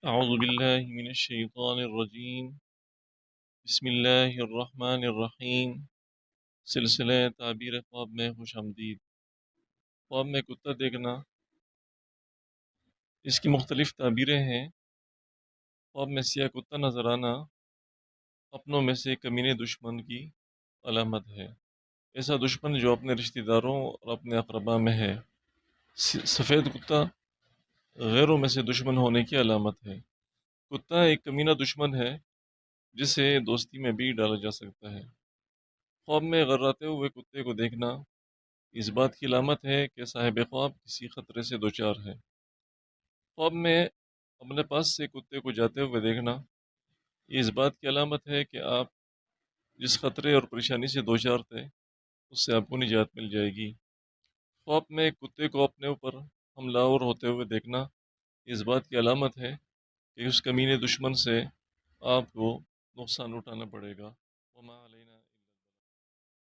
أعوذ بالله من الشيطان الرجیم بسم اللہ الرحمن الرحیم۔ سلسلہ تعبیر خواب میں خوش آمدید۔ خواب میں کتا دیکھنا، اس کی مختلف تعبیریں ہیں۔ خواب میں سیاہ کتا نظر آنا اپنوں میں سے کمینے دشمن کی علامت ہے۔ ایسا دشمن جو اپنے رشتہ داروں اور اپنے اقربا میں ہے۔ سفید کتا غیروں میں سے دشمن ہونے کی علامت ہے۔ کتا ایک کمینہ دشمن ہے جسے دوستی میں بھی ڈالا جا سکتا ہے۔ خواب میں غراتے ہوئے کتے کو دیکھنا اس بات کی علامت ہے کہ صاحب خواب کسی خطرے سے دوچار ہے۔ خواب میں اپنے پاس سے کتے کو جاتے ہوئے دیکھنا یہ اس بات کی علامت ہے کہ آپ جس خطرے اور پریشانی سے دوچار تھے اس سے آپ کو نجات مل جائے گی۔ خواب میں کتے کو اپنے اوپر حملہ آور ہوتے ہوئے دیکھنا اس بات کی علامت ہے کہ اس کمینے دشمن سے آپ کو نقصان اٹھانا پڑے گا۔ وما علینا